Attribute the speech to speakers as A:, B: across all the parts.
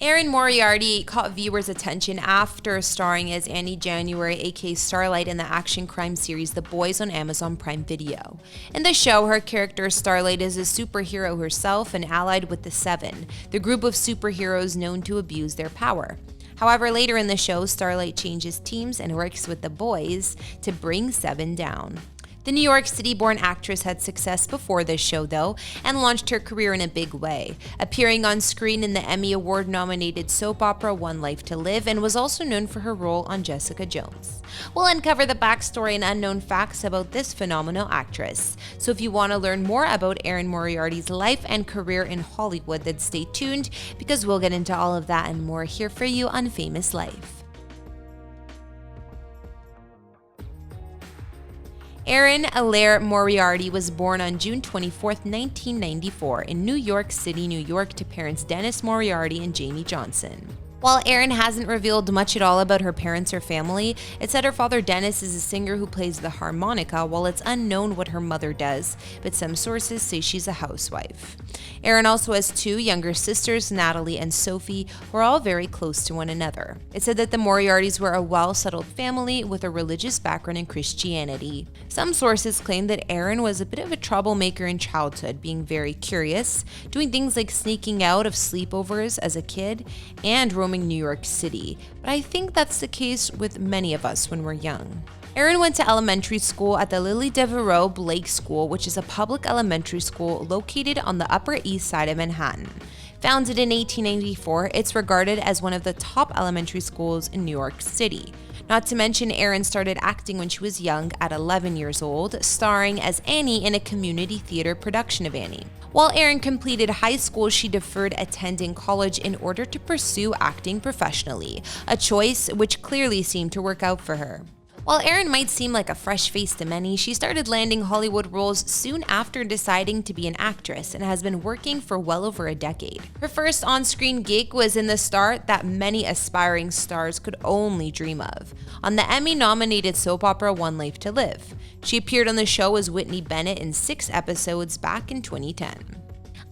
A: Erin Moriarty caught viewers' attention after starring as Annie January, aka Starlight, in the action crime series The Boys on Amazon Prime Video. In the show, her character Starlight is a superhero herself and allied with the Seven, the group of superheroes known to abuse their power. However, later in the show, Starlight changes teams and works with the Boys to bring Seven down. The New York City-born actress had success before this show, though, and launched her career in a big way, appearing on screen in the Emmy Award-nominated soap opera One Life to Live, and was also known for her role on Jessica Jones. We'll uncover the backstory and unknown facts about this phenomenal actress. So if you want to learn more about Erin Moriarty's life and career in Hollywood, then stay tuned, because we'll get into all of that and more here for you on Famous Life. Erin Moriarty was born on June 24, 1994, in New York City, New York, to parents Dennis Moriarty and Jamie Johnson. While Erin hasn't revealed much at all about her parents or family, it's said her father Dennis is a singer who plays the harmonica, while it's unknown what her mother does, but some sources say she's a housewife. Erin also has two younger sisters, Natalie and Sophie, who are all very close to one another. It's said that the Moriartys were a well-settled family with a religious background in Christianity. Some sources claim that Erin was a bit of a troublemaker in childhood, being very curious, doing things like sneaking out of sleepovers as a kid, and roaming New York City, but I think that's the case with many of us when we're young. Erin went to elementary school at the Lily Devereaux Blake School, which is a public elementary school located on the Upper East Side of Manhattan. Founded in 1894, it's regarded as one of the top elementary schools in New York City. Not to mention, Erin started acting when she was young, at 11 years old, starring as Annie in a community theater production of Annie. While Erin completed high school, she deferred attending college in order to pursue acting professionally, a choice which clearly seemed to work out for her. While Erin might seem like a fresh face to many, she started landing Hollywood roles soon after deciding to be an actress and has been working for well over a decade. Her first on-screen gig was in the start that many aspiring stars could only dream of, on the Emmy-nominated soap opera One Life to Live. She appeared on the show as Whitney Bennett in 6 episodes back in 2010.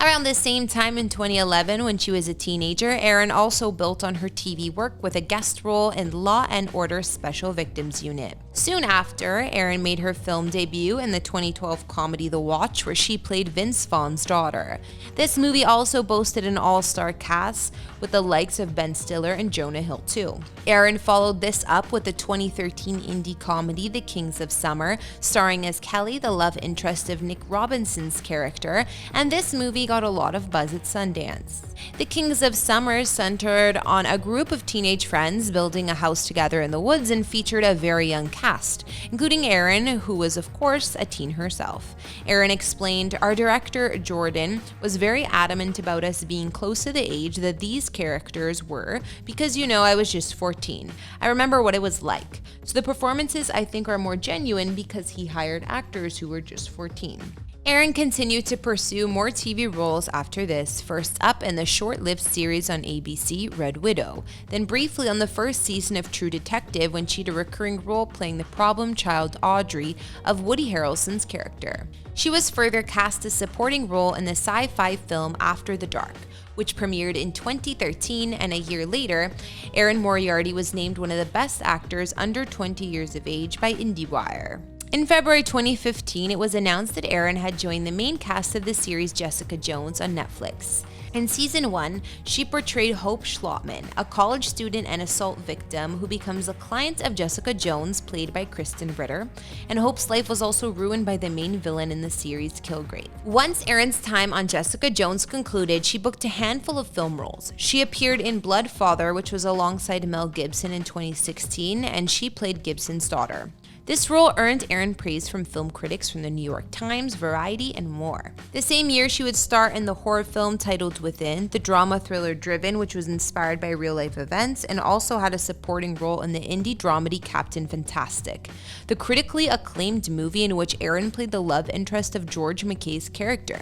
A: Around the same time in 2011, when she was a teenager, Erin also built on her TV work with a guest role in Law & Order Special Victims Unit. Soon after, Erin made her film debut in the 2012 comedy The Watch, where she played Vince Vaughn's daughter. This movie also boasted an all-star cast with the likes of Ben Stiller and Jonah Hill too. Erin followed this up with the 2013 indie comedy The Kings of Summer, starring as Kelly, the love interest of Nick Robinson's character, and this movie got a lot of buzz at Sundance. The Kings of Summer centered on a group of teenage friends building a house together in the woods and featured a very young cast, including Erin, who was of course a teen herself. Erin explained, "Our director, Jordan, was very adamant about us being close to the age that these characters were, because I was just 14. I remember what it was like. So the performances I think are more genuine because he hired actors who were just 14. Erin continued to pursue more TV roles after this, first up in the short-lived series on ABC, Red Widow, then briefly on the first season of True Detective when she had a recurring role playing the problem child Audrey of Woody Harrelson's character. She was further cast a supporting role in the sci-fi film After the Dark, which premiered in 2013, and a year later, Erin Moriarty was named one of the best actors under 20 years of age by IndieWire. In February 2015, it was announced that Erin had joined the main cast of the series Jessica Jones on Netflix. In Season 1, she portrayed Hope Schlottman, a college student and assault victim who becomes a client of Jessica Jones, played by Kristen Ritter, and Hope's life was also ruined by the main villain in the series, Kilgrave. Once Erin's time on Jessica Jones concluded, she booked a handful of film roles. She appeared in Bloodfather, which was alongside Mel Gibson in 2016, and she played Gibson's daughter. This role earned Erin praise from film critics from the New York Times, Variety, and more. The same year, she would star in the horror film titled Within, the drama thriller Driven, which was inspired by real-life events, and also had a supporting role in the indie dramedy Captain Fantastic, the critically acclaimed movie in which Erin played the love interest of George McKay's character.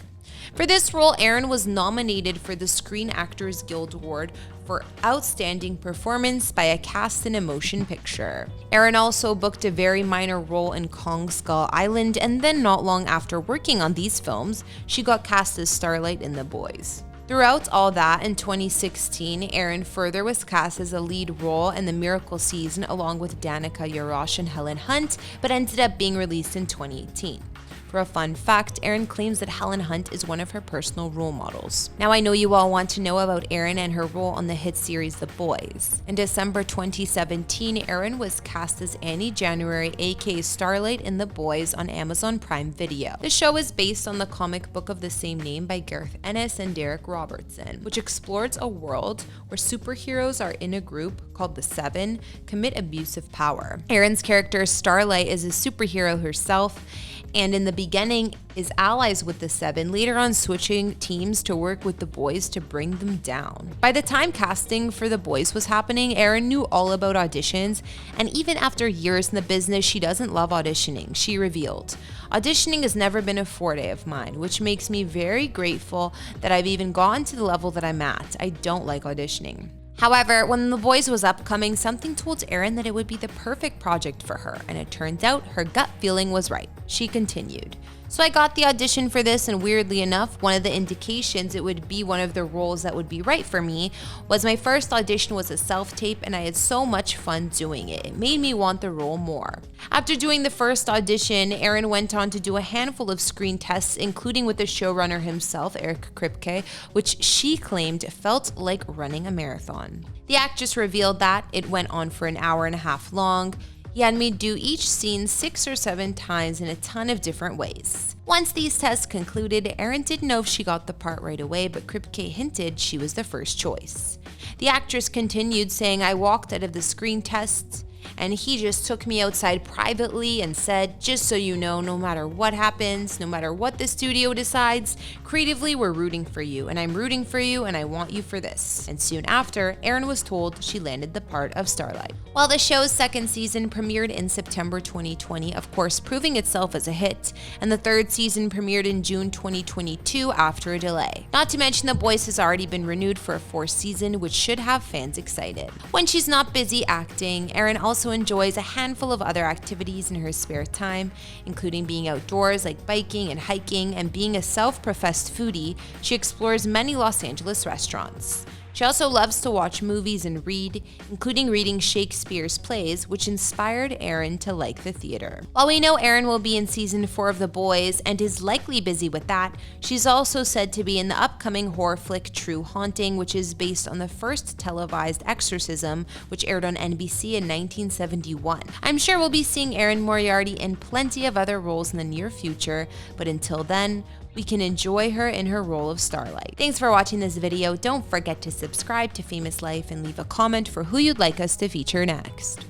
A: For this role, Erin was nominated for the Screen Actors Guild Award for Outstanding Performance by a Cast in a Motion Picture. Erin also booked a very minor role in Kong Skull Island, and then not long after working on these films, she got cast as Starlight in The Boys. Throughout all that, in 2016, Erin further was cast as a lead role in the Miracle season along with Danica Yarosh and Helen Hunt, but ended up being released in 2018. For a fun fact, Erin claims that Helen Hunt is one of her personal role models. Now I know you all want to know about Erin and her role on the hit series The Boys. In December 2017, Erin was cast as Annie January, aka Starlight, in The Boys on Amazon Prime Video. The show is based on the comic book of the same name by Garth Ennis and Derek Robertson, which explores a world where superheroes are in a group called the Seven, commit abuse of power. Erin's character Starlight is a superhero herself, and in the beginning is allies with the Seven, later on switching teams to work with the Boys to bring them down. By the time casting for the Boys was happening, Erin knew all about auditions, and even after years in the business, she doesn't love auditioning, she revealed. Auditioning has never been a forte of mine, which makes me very grateful that I've even gotten to the level that I'm at. I don't like auditioning. However, when The Boys was upcoming, something told Erin that it would be the perfect project for her, and it turns out her gut feeling was right. She continued. So I got the audition for this, and weirdly enough, one of the indications it would be one of the roles that would be right for me was my first audition was a self-tape, and I had so much fun doing it. It made me want the role more. After doing the first audition, Erin went on to do a handful of screen tests, including with the showrunner himself, Eric Kripke, which she claimed felt like running a marathon. The actress revealed that it went on for an hour and a half long. He had me do each scene 6 or 7 times in a ton of different ways. Once these tests concluded, Erin didn't know if she got the part right away, but Kripke hinted she was the first choice. The actress continued saying, I walked out of the screen tests, and he just took me outside privately and said, just so you know, no matter what happens, no matter what the studio decides, creatively we're rooting for you, and I'm rooting for you, and I want you for this. And soon after, Erin was told she landed the part of Starlight. While the show's second season premiered in September 2020, of course proving itself as a hit, and the third season premiered in June 2022 after a delay. Not to mention The Boys has already been renewed for a 4th season, which should have fans excited. When she's not busy acting, Erin also enjoys a handful of other activities in her spare time, including being outdoors like biking and hiking, and being a self-professed foodie, she explores many Los Angeles restaurants. She also loves to watch movies and read, including reading Shakespeare's plays, which inspired Erin to like the theater. While we know Erin will be in season 4 of The Boys and is likely busy with that, she's also said to be in the upcoming horror flick True Haunting, which is based on the first televised exorcism, which aired on NBC in 1971. I'm sure we'll be seeing Erin Moriarty in plenty of other roles in the near future, but until then, we can enjoy her in her role of Starlight. Thanks for watching this video. Don't forget to subscribe to Famous Life and leave a comment for who you'd like us to feature next.